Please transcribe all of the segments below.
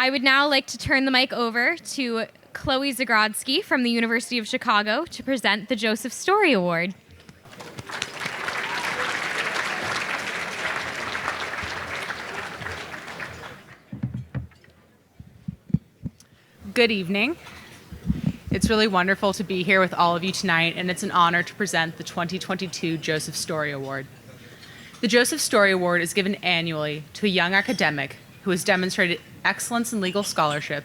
I would now like to turn the mic over to Chloe Zagrodsky from the University of Chicago to present the Joseph Story Award. Good evening. It's really wonderful to be here with all of you tonight, and it's an honor to present the 2022 Joseph Story Award. The Joseph Story Award is given annually to a young academic who has demonstrated excellence in legal scholarship,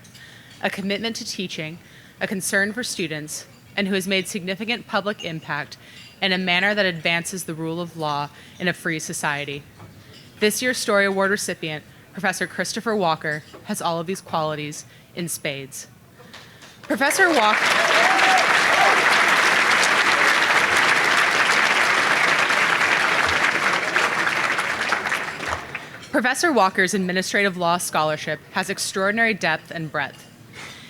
a commitment to teaching, a concern for students, and who has made significant public impact in a manner that advances the rule of law in a free society. This year's Story Award recipient, Professor Christopher Walker, has all of these qualities in spades. Professor Walker's administrative law scholarship has extraordinary depth and breadth.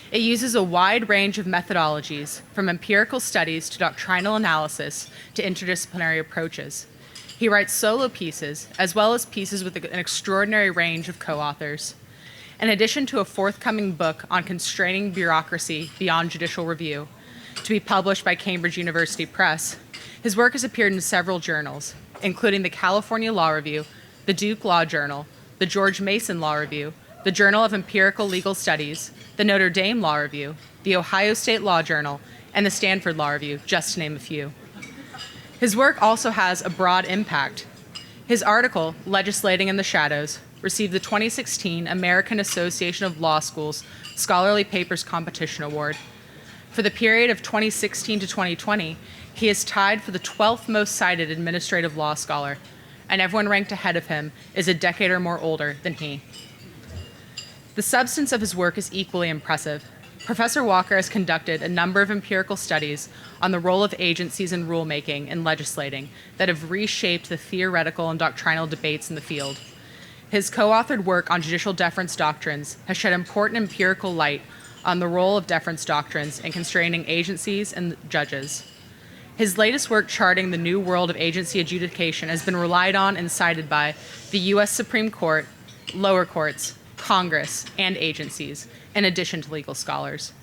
It uses a wide range of methodologies, from empirical studies to doctrinal analysis to interdisciplinary approaches. He writes solo pieces, as well as pieces with an extraordinary range of co-authors. In addition to a forthcoming book on constraining bureaucracy beyond judicial review, to be published by Cambridge University Press, his work has appeared in several journals, including the California Law Review, the Duke Law Journal, the George Mason Law Review, the Journal of Empirical Legal Studies, the Notre Dame Law Review, the Ohio State Law Journal, and the Stanford Law Review, just to name a few. His work also has a broad impact. His article, Legislating in the Shadows, received the 2016 American Association of Law Schools Scholarly Papers Competition Award. For the period of 2016 to 2020, he is tied for the 12th most cited administrative law scholar, and everyone ranked ahead of him is a decade or more older than he. The substance of his work is equally impressive. Professor Walker has conducted a number of empirical studies on the role of agencies in rulemaking and legislating that have reshaped the theoretical and doctrinal debates in the field. His co-authored work on judicial deference doctrines has shed important empirical light on the role of deference doctrines in constraining agencies and judges. His latest work charting the new world of agency adjudication has been relied on and cited by the U.S. Supreme Court, lower courts, Congress, and agencies, in addition to legal scholars.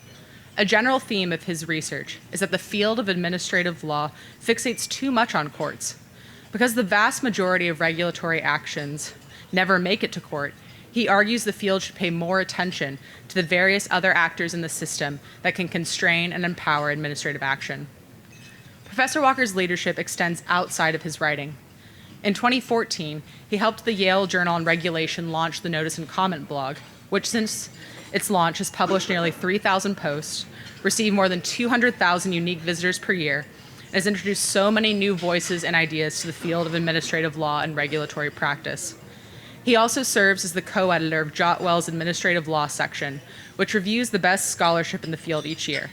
A general theme of his research is that the field of administrative law fixates too much on courts. Because the vast majority of regulatory actions never make it to court, he argues the field should pay more attention to the various other actors in the system that can constrain and empower administrative action. Professor Walker's leadership extends outside of his writing. In 2014, he helped the Yale Journal on Regulation launch the Notice and Comment blog, which since its launch has published nearly 3,000 posts, received more than 200,000 unique visitors per year, and has introduced so many new voices and ideas to the field of administrative law and regulatory practice. He also serves as the co-editor of Jotwell's Administrative Law section, which reviews the best scholarship in the field each year.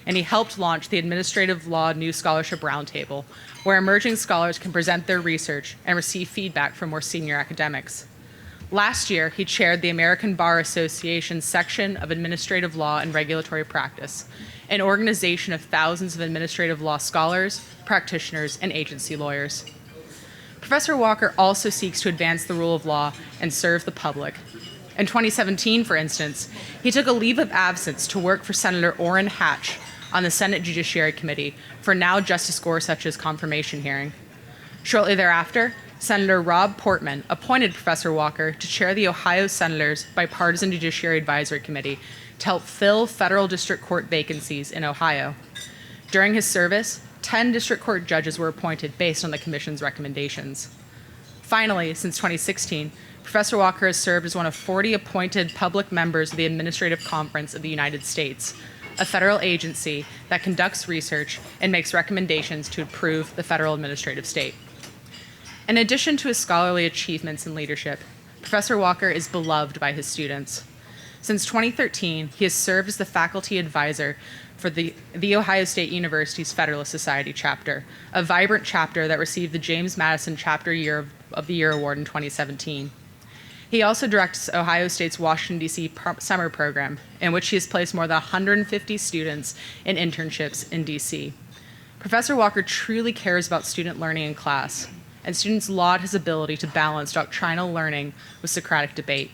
And he helped launch the Administrative Law New Scholarship Roundtable, where emerging scholars can present their research and receive feedback from more senior academics. Last year, he chaired the American Bar Association's section of Administrative Law and Regulatory Practice, an organization of thousands of administrative law scholars, practitioners, and agency lawyers. Professor Walker also seeks to advance the rule of law and serve the public. In 2017, for instance, he took a leave of absence to work for Senator Orrin Hatch on the Senate Judiciary Committee for now Justice Gorsuch's confirmation hearing. Shortly thereafter, Senator Rob Portman appointed Professor Walker to chair the Ohio Senators' Bipartisan Judiciary Advisory Committee to help fill federal district court vacancies in Ohio. During his service, 10 district court judges were appointed based on the commission's recommendations. Finally, since 2016, Professor Walker has served as one of 40 appointed public members of the Administrative Conference of the United States, a federal agency that conducts research and makes recommendations to improve the federal administrative state. In addition to his scholarly achievements in leadership, Professor Walker is beloved by his students. Since 2013, he has served as the faculty advisor for the Ohio State University's Federalist Society chapter, a vibrant chapter that received the James Madison Chapter Year of the Year Award in 2017. He also directs Ohio State's Washington, D.C. summer program, in which he has placed more than 150 students in internships in D.C. Professor Walker truly cares about student learning in class, and students laud his ability to balance doctrinal learning with Socratic debate.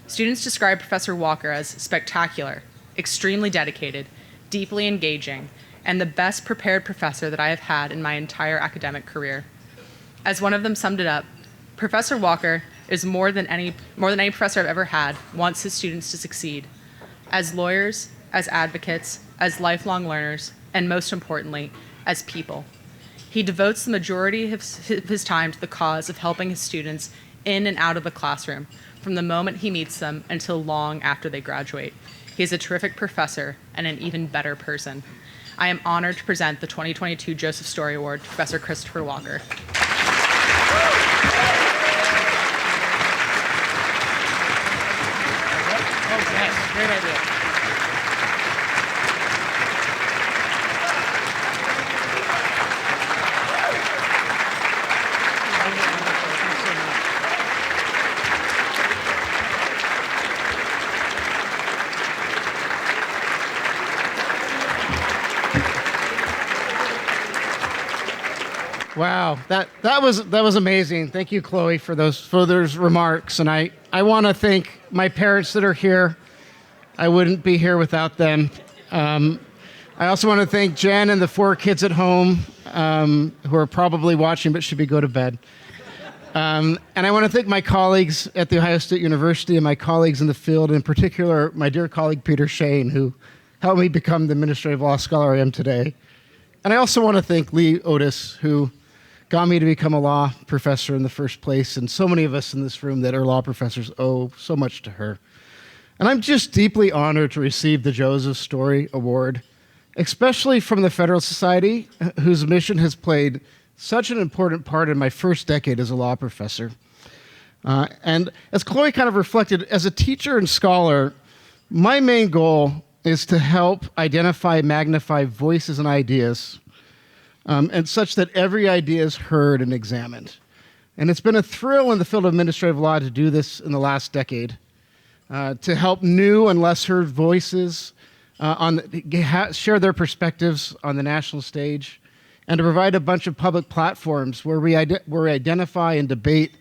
Students describe Professor Walker as spectacular, extremely dedicated, deeply engaging, and the best prepared professor that I have had in my entire academic career. As one of them summed it up, Professor Walker is more than any professor I've ever had, wants his students to succeed. As lawyers, as advocates, as lifelong learners, and most importantly, as people. He devotes the majority of his time to the cause of helping his students in and out of the classroom, from the moment he meets them until long after they graduate. He is a terrific professor and an even better person. I am honored to present the 2022 Joseph Story Award to Professor Christopher Walker. Yes, great idea. Wow, that was amazing. Thank you, Chloe, for those remarks. And I want to thank my parents that are here. I wouldn't be here without them. I also want to thank Jen and the 4 kids at home who are probably watching but should be go to bed. And I want to thank my colleagues at The Ohio State University and my colleagues in the field, in particular my dear colleague Peter Shane, who helped me become the administrative law scholar I am today. And I also want to thank Lee Otis, who got me to become a law professor in the first place, and so many of us in this room that are law professors owe so much to her. And I'm just deeply honored to receive the Joseph Story Award, especially from the Federalist Society, whose mission has played such an important part in my first decade as a law professor. And as Chloe kind of reflected, as a teacher and scholar, my main goal is to help identify, magnify voices and ideas, and such that every idea is heard and examined. And it's been a thrill in the field of administrative law to do this in the last decade, to help new and less heard voices share their perspectives on the national stage, and to provide a bunch of public platforms where we identify and debate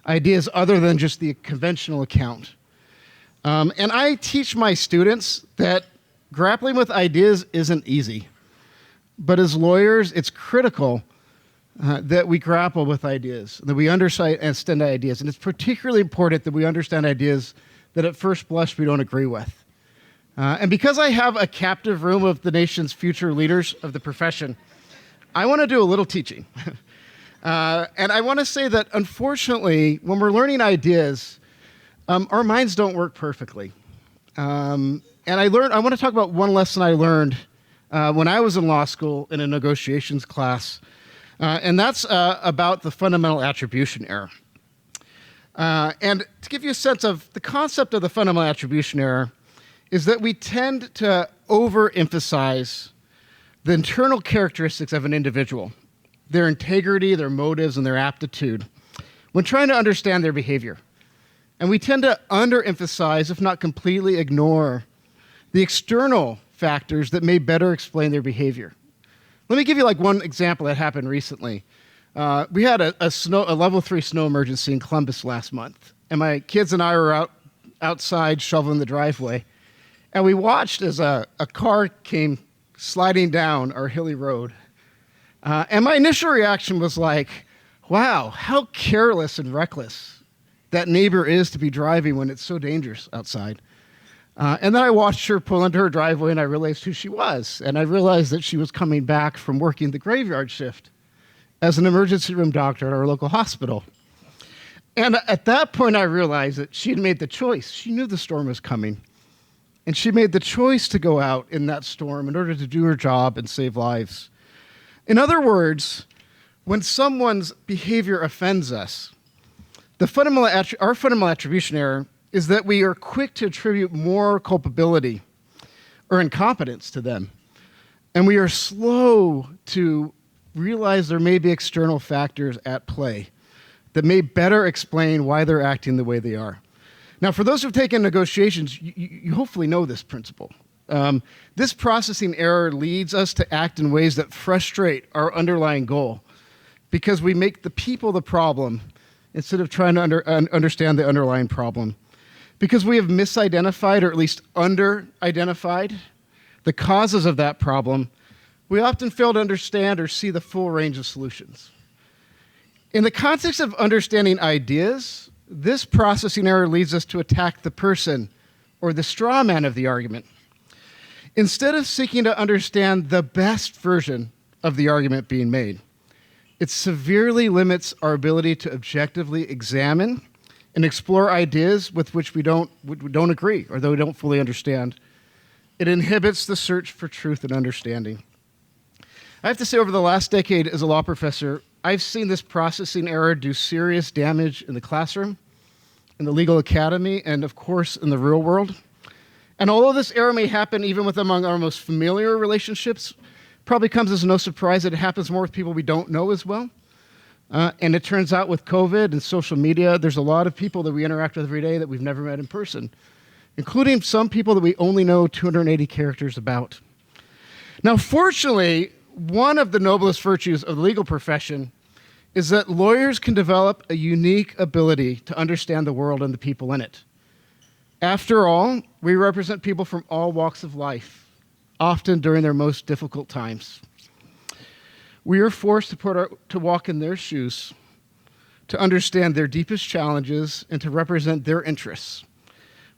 ideas other than just the conventional account. And I teach my students that grappling with ideas isn't easy. But as lawyers, it's critical that we grapple with ideas, that we understand ideas. And it's particularly important that we understand ideas that at first blush we don't agree with. And because I have a captive room of the nation's future leaders of the profession, I want to do a little teaching. And I want to say that, unfortunately, when we're learning ideas, our minds don't work perfectly. And I want to talk about one lesson I learned when I was in law school in a negotiations class, and that's about the fundamental attribution error. And to give you a sense of the concept of the fundamental attribution error is that we tend to overemphasize the internal characteristics of an individual, their integrity, their motives, and their aptitude, when trying to understand their behavior. And we tend to underemphasize, if not completely ignore, the external factors that may better explain their behavior. Let me give you one example that happened recently. We had a level 3 snow emergency in Columbus last month, and my kids and I were outside shoveling the driveway, and we watched as a car came sliding down our hilly road. And my initial reaction was like, wow, how careless and reckless that neighbor is to be driving when it's so dangerous outside. And then I watched her pull into her driveway, and I realized who she was. And I realized that she was coming back from working the graveyard shift as an emergency room doctor at our local hospital. And at that point, I realized that she had made the choice. She knew the storm was coming. And she made the choice to go out in that storm in order to do her job and save lives. In other words, when someone's behavior offends us, our fundamental attribution error is that we are quick to attribute more culpability or incompetence to them. And we are slow to realize there may be external factors at play that may better explain why they're acting the way they are. Now, for those who've taken negotiations, you hopefully know this principle. This processing error leads us to act in ways that frustrate our underlying goal because we make the people the problem instead of trying to understand the underlying problem. Because we have misidentified, or at least under-identified, the causes of that problem, we often fail to understand or see the full range of solutions. In the context of understanding ideas, this processing error leads us to attack the person or the straw man of the argument, instead of seeking to understand the best version of the argument being made. It severely limits our ability to objectively examine and explore ideas with which we don't agree or that we don't fully understand. It inhibits the search for truth and understanding. I have to say, over the last decade as a law professor, I've seen this processing error do serious damage in the classroom, in the legal academy, and of course in the real world. And although this error may happen even with among our most familiar relationships, probably comes as no surprise that it happens more with people we don't know as well. And it turns out with COVID and social media, there's a lot of people that we interact with every day that we've never met in person, including some people that we only know 280 characters about. Now, fortunately, one of the noblest virtues of the legal profession is that lawyers can develop a unique ability to understand the world and the people in it. After all, we represent people from all walks of life, often during their most difficult times. We are forced to walk in their shoes, to understand their deepest challenges, and to represent their interests.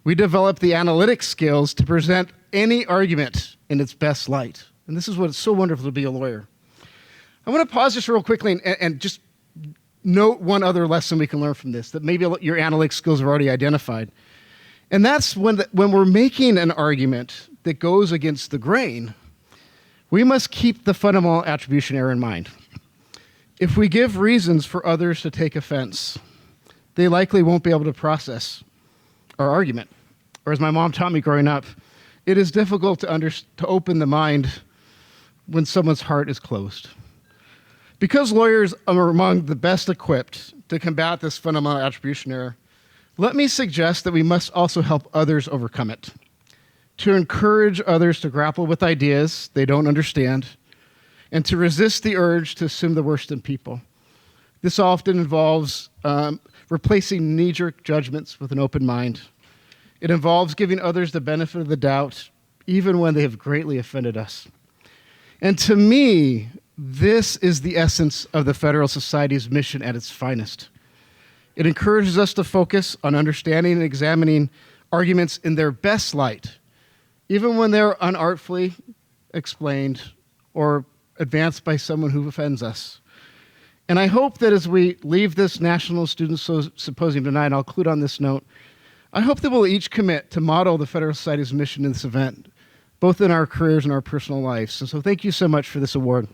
We develop the analytic skills to present any argument in its best light. And this is what it's so wonderful to be a lawyer. I want to pause just real quickly and just note one other lesson we can learn from this, that maybe your analytic skills are already identified. And that's when we're making an argument that goes against the grain, we must keep the fundamental attribution error in mind. If we give reasons for others to take offense, they likely won't be able to process our argument. Or as my mom taught me growing up, it is difficult to open the mind when someone's heart is closed. Because lawyers are among the best equipped to combat this fundamental attribution error, let me suggest that we must also help others overcome it, to encourage others to grapple with ideas they don't understand, and to resist the urge to assume the worst in people. This often involves replacing knee-jerk judgments with an open mind. It involves giving others the benefit of the doubt, even when they have greatly offended us. And to me, this is the essence of the Federalist Society's mission at its finest. It encourages us to focus on understanding and examining arguments in their best light, even when they're unartfully explained or advanced by someone who offends us. And I hope that as we leave this National Student Symposium tonight, I'll conclude on this note, I hope that we'll each commit to model the Federalist Society's mission in this event, both in our careers and our personal lives. And so thank you so much for this award.